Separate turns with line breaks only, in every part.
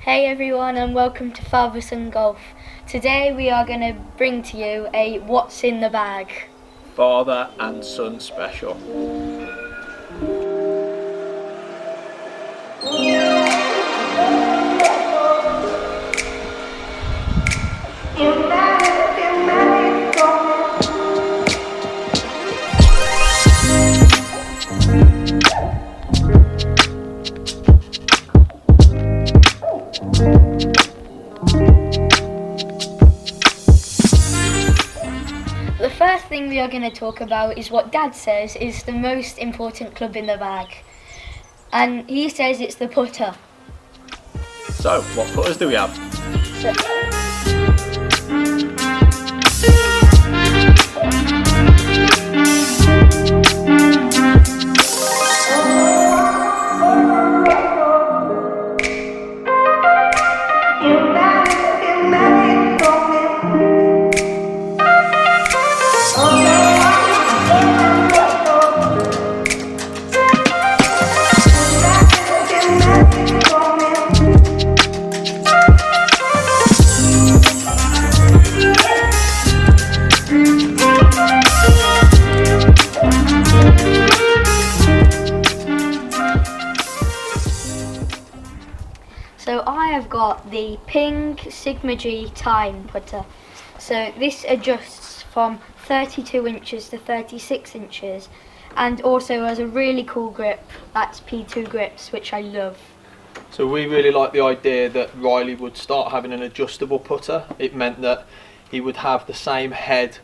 Hey everyone and welcome to Father Son Golf. Today we are going to bring to you a What's in the Bag.
Father and son special.
The first thing we are going to talk about is what Dad says is the most important club in the bag. And he says it's the putter.
So, what putters do we have?
So, So I have got the Ping Sigma G Time putter. So this adjusts from 32 inches to 36 inches and also has a really cool grip. That's P2 grips, which I love.
So we really like the idea that Riley would start having an adjustable putter. It meant that he would have the same head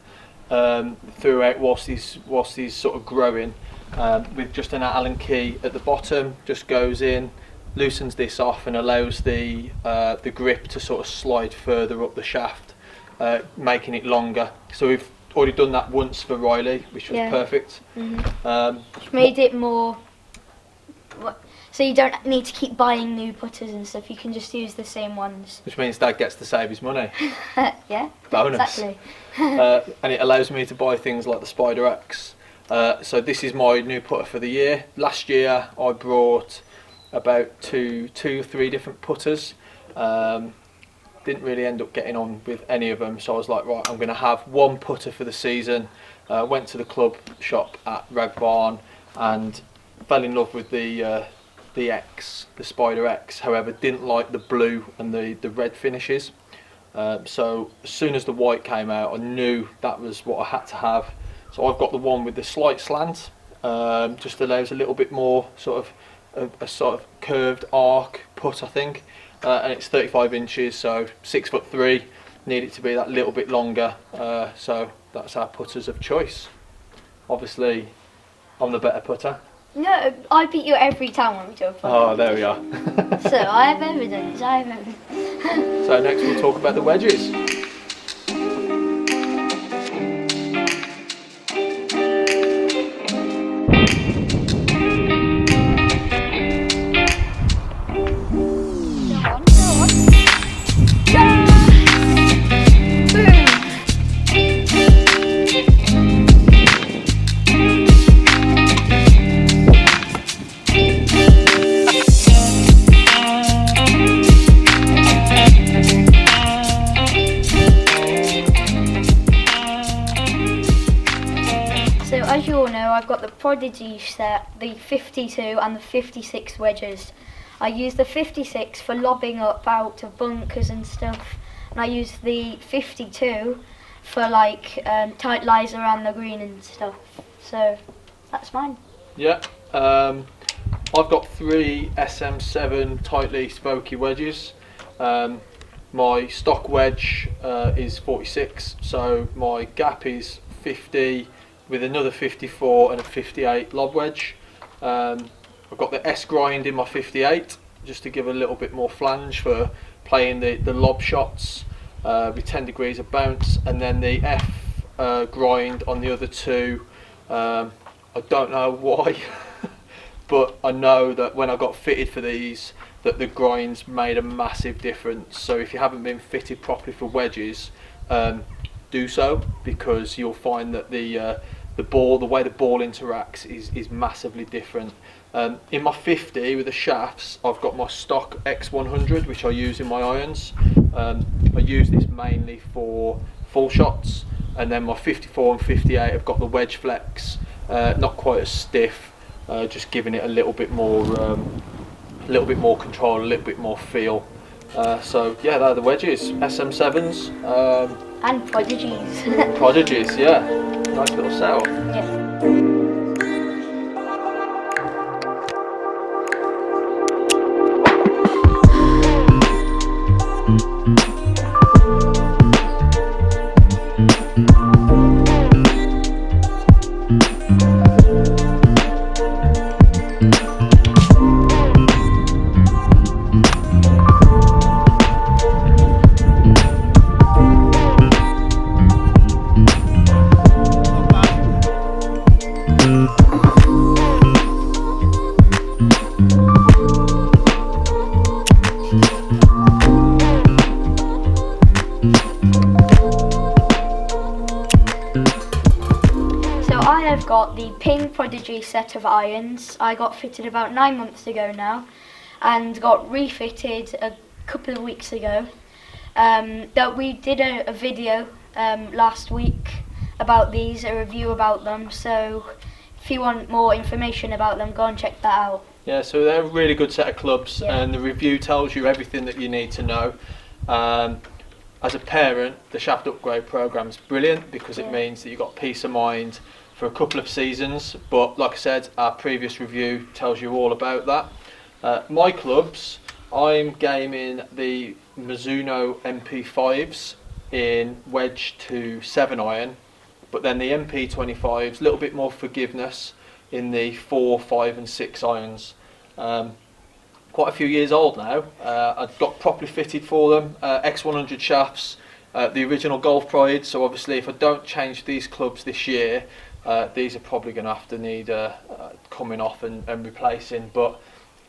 throughout whilst he's sort of growing, with just an Allen key at the bottom. Just goes in, loosens this off and allows the grip to sort of slide further up the shaft, making it longer. So we've already done that once for Riley, which was perfect.
Made it more, so you don't need to keep buying new putters and stuff, you can just use the same ones.
Which means Dad gets to save his money.
Yeah,
Bonus.
exactly.
And it allows me to buy things like the Spider X. So this is my new putter for the year. Last year I brought about two or three different putters. Didn't really end up getting on with any of them, so I was like, right, I'm going to have one putter for the season. Went to the club shop at Rag Barn and fell in love with the X, the Spider X. However, didn't like the blue and the red finishes. So as soon as the white came out, I knew that was what I had to have. So I've got the one with the slight slant. Just allows a little bit more sort of a sort of curved arc putt, I think. And it's 35 inches, so 6'3". Need it to be that little bit longer. So that's our putters of choice. Obviously, I'm the better putter.
No, I beat you every time when we do a putter.
Oh, there we are.
So I have evidence,
So next we'll talk about the wedges.
So as you all know, I've got the Prodigy set, the 52 and the 56 wedges. I use the 56 for lobbing up out of bunkers and stuff, and I use the 52 for like tight lies around the green and stuff. So that's mine.
Yeah, I've got three SM7 tightly spokey wedges. My stock wedge is 46, so my gap is 50 with another 54 and a 58 lob wedge. I've got the S grind in my 58 just to give a little bit more flange for playing the lob shots with 10 degrees of bounce, and then the F grind on the other two. I don't know why, but I know that when I got fitted for these, that the grinds made a massive difference. So if you haven't been fitted properly for wedges, do so, because you'll find that the the way the ball interacts is massively different. In my 50 with the shafts, I've got my stock X100, which I use in my irons. I use this mainly for full shots, and then my 54 and 58 I've got the wedge flex, not quite as stiff, just giving it a little bit more control, a little bit more feel. So yeah, they're the wedges, SM7s.
And Prodigies.
Prodigies, yeah. Nice little setup.
Yeah. I've got the Ping Prodigy set of irons. I got fitted about 9 months ago now, and got refitted a couple of weeks ago. That we did a video last week about these, a review about them, so if you want more information about them, go and check that out.
Yeah, so they're a really good set of clubs,
Yeah.
and the review tells you everything that you need to know. As a parent, the shaft upgrade programme is brilliant because it means that you've got peace of mind for a couple of seasons, but like I said, our previous review tells you all about that. My clubs, I'm gaming the Mizuno MP5s in wedge to 7 iron, but then the MP25s, a little bit more forgiveness in the 4, 5 and 6 irons. Quite a few years old now. I've got properly fitted for them, X100 shafts, the original Golf Pride, so obviously if I don't change these clubs this year, these are probably going to have to need coming off and replacing, but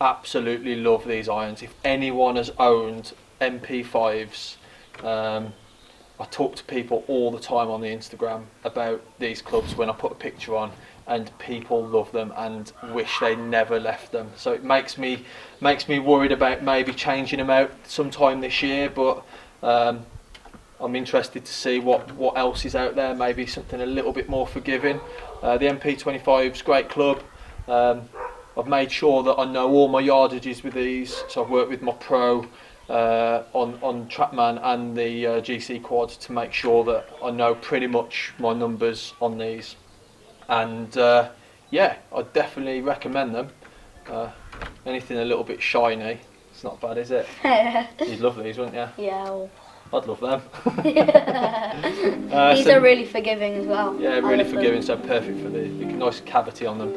absolutely love these irons. If anyone has owned MP5s, I talk to people all the time on the Instagram about these clubs when I put a picture on, and people love them and wish they never left them. So it makes me worried about maybe changing them out sometime this year, but I'm interested to see what else is out there, maybe something a little bit more forgiving. The MP25's great club. I've made sure that I know all my yardages with these, so I've worked with my pro on Trackman and the GC quads to make sure that I know pretty much my numbers on these. And yeah, I definitely recommend them. Anything a little bit shiny, it's not bad, is it? You'd love these, wouldn't you?
Yeah. Well.
I'd love them.
These are really forgiving as well.
Yeah, really forgiving, so perfect for the nice cavity on them.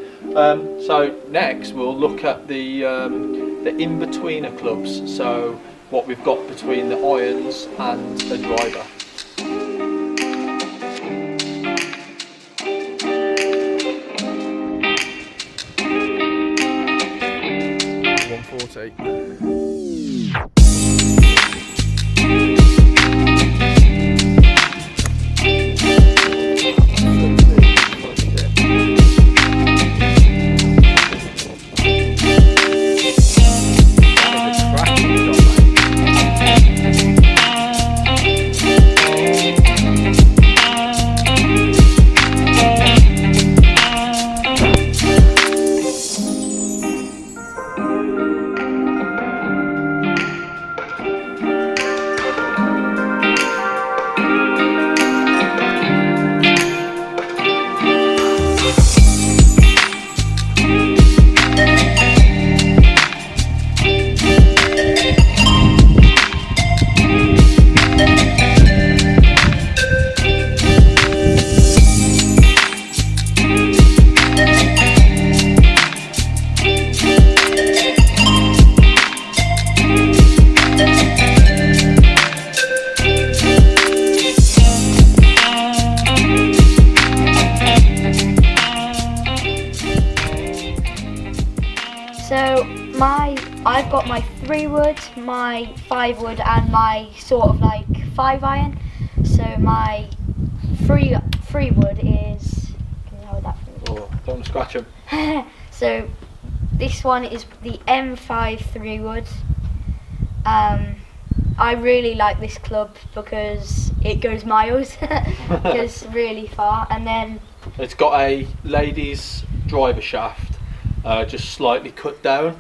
So next we'll look at the in-betweener clubs, so what we've got between the irons and a driver.
So I've got my 3 wood, my 5 wood, and my sort of like 5 iron. So my 3 wood is, can you
Oh, don't want to scratch them.
So this one is the M5 3-wood. I really like this club because it goes miles. It goes really far. And then
it's got a ladies driver shaft, just slightly cut down.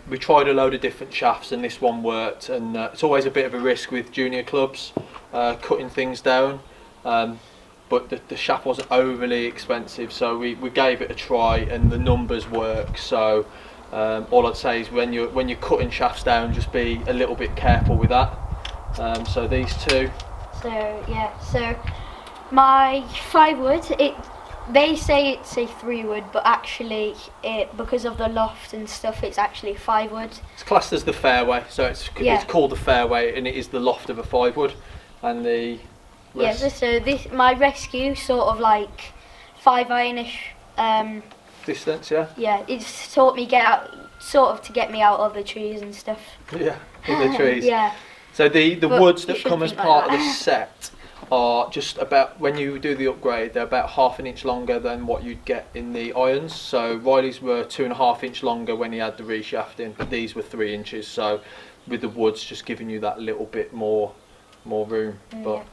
We tried a load of different shafts and this one worked, and it's always a bit of a risk with junior clubs cutting things down, but the shaft wasn't overly expensive, so we gave it a try and the numbers work. So all I'd say is when you're cutting shafts down, just be a little bit careful with that. So these two.
So yeah, so my 5-wood, they say it's a 3-wood, but actually because of the loft and stuff, it's actually 5-wood.
It's classed as the fairway, so it's called the fairway, and it is the loft of a 5-wood, and the rest.
Yeah, so this my rescue sort of like 5-ironish.
Distance, yeah.
Yeah, it's taught me to get me out of the trees and stuff.
Yeah, in the trees.
Yeah.
So the woods that come as
think like
part of
that.
this set are just about, when you do the upgrade, they're about half an inch longer than what you'd get in the irons. So Riley's were 2.5 inch longer when he had the reshafting, but these were 3 inches. So with the woods, just giving you that little bit more room. But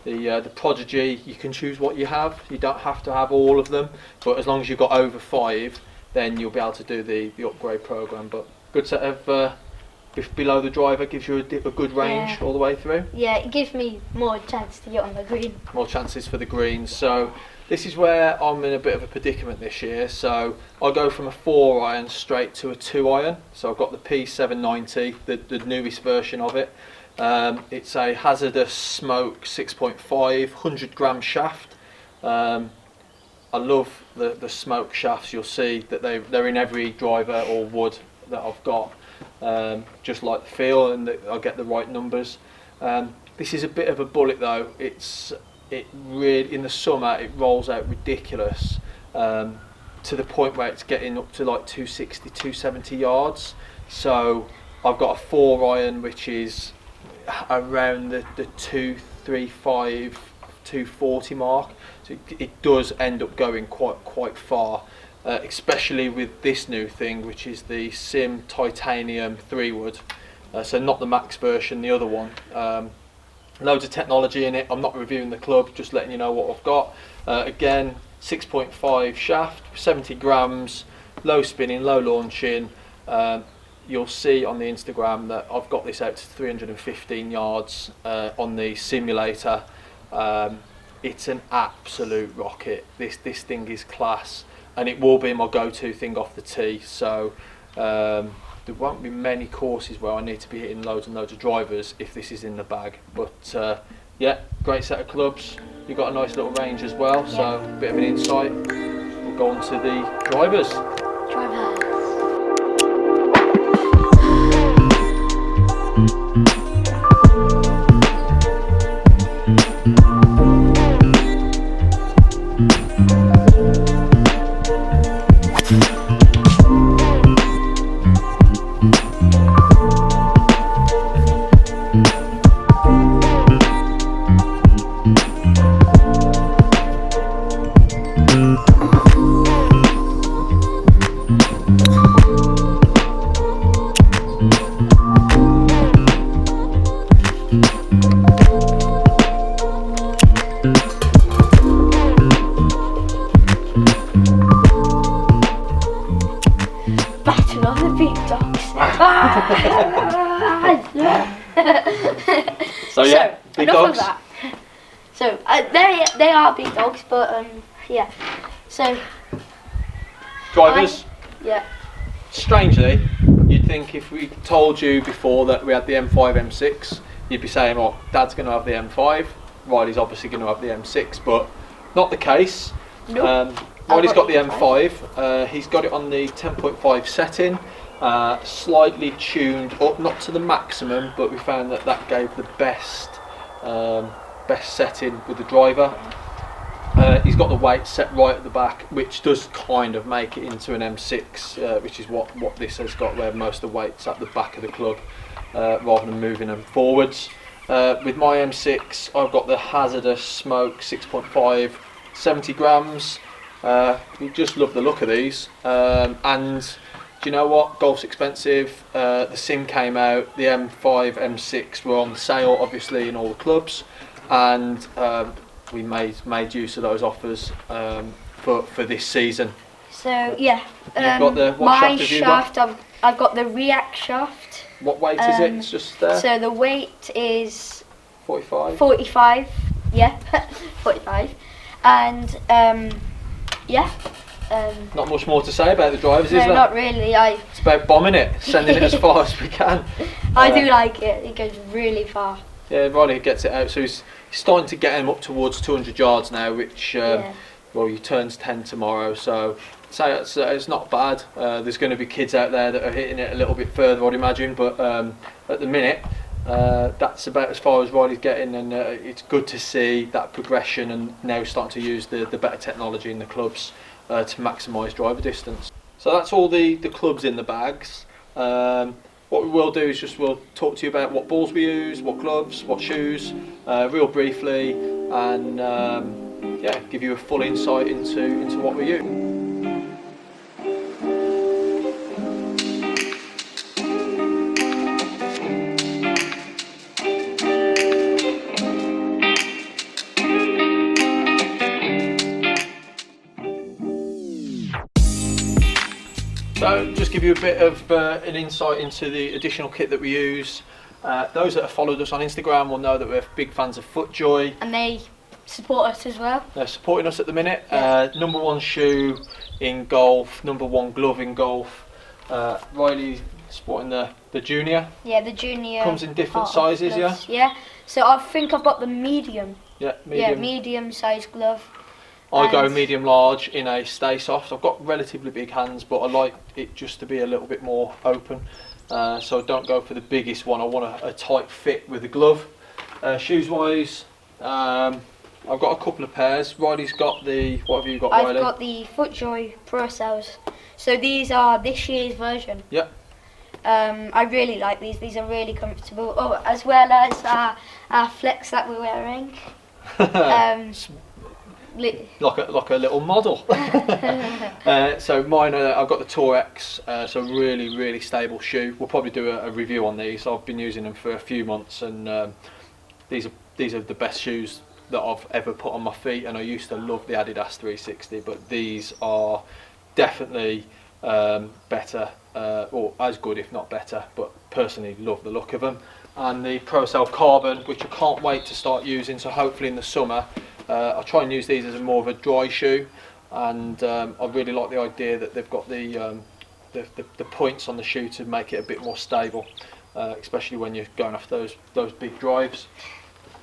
the Prodigy, you can choose what you have. You don't have to have all of them, but as long as you've got over 5, then you'll be able to do the upgrade program. But good set of below the driver, gives you a good range all the way through.
Yeah, it gives me more chance to get on the green.
More chances for the greens. So this is where I'm in a bit of a predicament this year. So I go from a 4-iron straight to a 2-iron. So I've got the P790, the newest version of it. It's a hazardous smoke 6.5, 100-gram shaft. I love the smoke shafts. You'll see that they're in every driver or wood that I've got. Just like the feel, and I get the right numbers. This is a bit of a bullet though. It really, in the summer, it rolls out ridiculous, to the point where it's getting up to like 260, 270 yards. So I've got a 4-iron which is around the 235, 240 mark. So it does end up going quite far. Especially with this new thing, which is the Sim Titanium 3-wood. So not the Max version, the other one. Loads of technology in it. I'm not reviewing the club, just letting you know what I've got. Again, 6.5 shaft, 70 grams, low spinning, low launching. You'll see on the Instagram that I've got this out to 315 yards on the simulator. It's an absolute rocket. This thing is class. And it will be my go-to thing off the tee. So there won't be many courses where I need to be hitting loads and loads of drivers if this is in the bag. But yeah, great set of clubs. You've got a nice little range as well, so a bit of an insight. We'll go on to the drivers.
Battle of the big dogs.
So yeah, big
enough
dogs.
of that. So they are big dogs, but yeah. So
Drivers.
yeah.
Strangely, you'd think if we told you before that we had the M5, M6, you'd be saying, "Well, Dad's going to have the M5, Riley's obviously going to have the M6," but not the case.
Nope.
Riley's got the M5. He's got it on the 10.5 setting, slightly tuned up, not to the maximum, but we found that gave the best setting with the driver. He's got the weight set right at the back, which does kind of make it into an M6, which is what this has got, where most of the weight's at the back of the club rather than moving them forwards. With my M6, I've got the hazardous smoke 6.5, 70 grams. We just love the look of these, and do you know what? Golf's expensive. The Sim came out. The M5, M6 were on sale, obviously, in all the clubs, and we made use of those offers for this season.
So yeah,
You've got the what
my
shaft have you got?
shaft. I've got the React shaft.
What weight is it? It's just there.
So the weight is
45.
45. Yeah, 45, and yeah.
Not much more to say about the drivers,
No,
is there?
not really.
It's about bombing it, sending it as far as we can.
I do like it. It goes really far.
Yeah, Riley gets it out. So he's starting to get him up towards 200 yards now, which well, he turns 10 tomorrow. So it's not bad. There's going to be kids out there that are hitting it a little bit further, I'd imagine. But at the minute, that's about as far as Riley's getting, and it's good to see that progression, and now starting to use the better technology in the clubs to maximise driver distance. So that's all the clubs in the bags. What we will do is we'll talk to you about what balls we use, what gloves, what shoes, real briefly, and yeah, give you a full insight into what we use. So just give you a bit of an insight into the additional kit that we use. Those that have followed us on Instagram will know that we're big fans of FootJoy.
And they support us as well.
They're supporting us at the minute.
Yeah.
Number one shoe in golf, number one glove in golf. Riley sporting the junior.
Yeah, the junior.
Comes in different
part of
sizes,
gloves. Yeah. So I think I've got the medium.
Yeah,
Yeah,
medium.
medium size glove.
I go
And-
medium large in a Stay Soft. I've got relatively big hands, but I like it just to be a little bit more open. So I don't go for the biggest one. I want a tight fit with the glove. Shoes wise, I've got a couple of pairs. Riley's got what have you got,
I've
Riley?
got the FootJoy Pro Cells. So these are this year's version.
Yep.
I really like these. These are really comfortable. Oh, as well as our flex that we're wearing.
Like a little model. So mine, I've got the Tour X, so really stable shoe. We'll probably do a review on these. I've been using them for a few months, and these are the best shoes that I've ever put on my feet. And I used to love the Adidas 360, but these are definitely better, or as good if not better. But personally, love the look of them. And the ProCell Carbon, which I can't wait to start using. So hopefully in the summer. I'll try and use these as more of a dry shoe, and I really like the idea that they've got the points on the shoe to make it a bit more stable, especially when you're going off those big drives.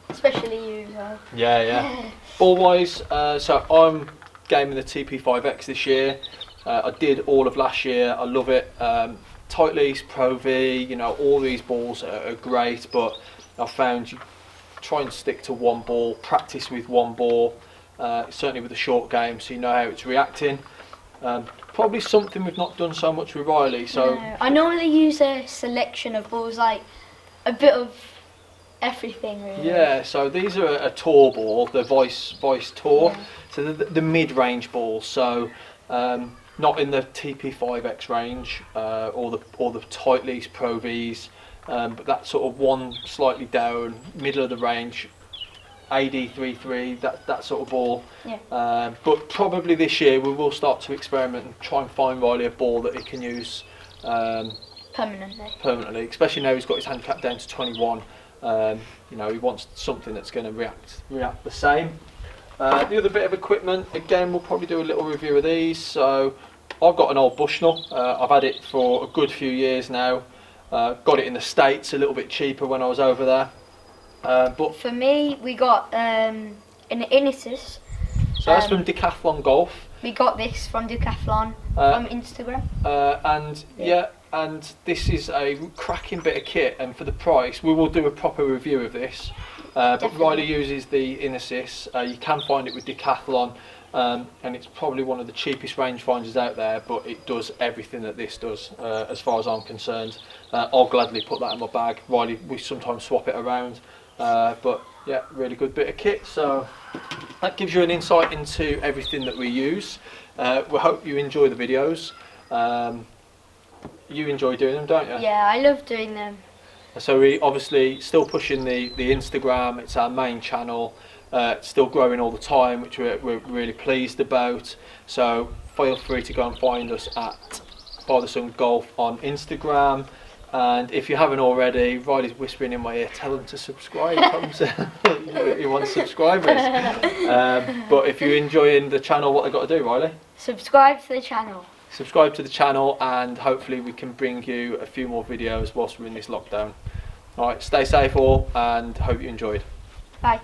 Especially you as well.
Yeah. Ball wise, so I'm gaming the TP5X this year. I did all of last year. I love it. Tight lease, Pro V, all these balls are great, but I found try and stick to one ball, practice with one ball, certainly with the short game, so you know how it's reacting. Probably something we've not done so much with Riley. So
No, I normally use a selection of balls, like a bit of everything really.
yeah, so these are a tour ball, the Vice Tour,
Yeah.
so the mid-range balls. So not in the TP5X range or the tight lease Pro Vs. But that sort of one slightly down, middle of the range, AD33, that sort of ball.
Yeah.
But probably this year we will start to experiment and try and find Riley a ball that he can use permanently, especially now he's got his handicap down to 21. He wants something that's going to react the same. The other bit of equipment, again, we'll probably do a little review of these. So I've got an old Bushnell. I've had it for a good few years now. Got it in the States a little bit cheaper when I was over there. But
For me, we got an Inesis.
so that's from Decathlon Golf.
We got this from Decathlon from Instagram.
And this is a cracking bit of kit, and for the price, we will do a proper review of this. But
Definitely.
Riley uses the Inesis. You can find it with Decathlon. And it's probably one of the cheapest rangefinders out there, but it does everything that this does, as far as I'm concerned. I'll gladly put that in my bag. Riley, we sometimes swap it around. But yeah, really good bit of kit. So that gives you an insight into everything that we use. We hope you enjoy the videos. You enjoy doing them, don't you?
Yeah, I love doing them.
So we obviously still pushing the Instagram. It's our main channel. It's still growing all the time, which we're really pleased about. So feel free to go and find us at By the Sun Golf on Instagram. And if you haven't already, Riley's whispering in my ear, tell them to subscribe. Tell them to, you want subscribers. But if you're enjoying the channel, what they've got to do, Riley?
Subscribe to the channel.
Subscribe to the channel, and hopefully we can bring you a few more videos whilst we're in this lockdown. Alright, stay safe all, and hope you enjoyed.
Bye.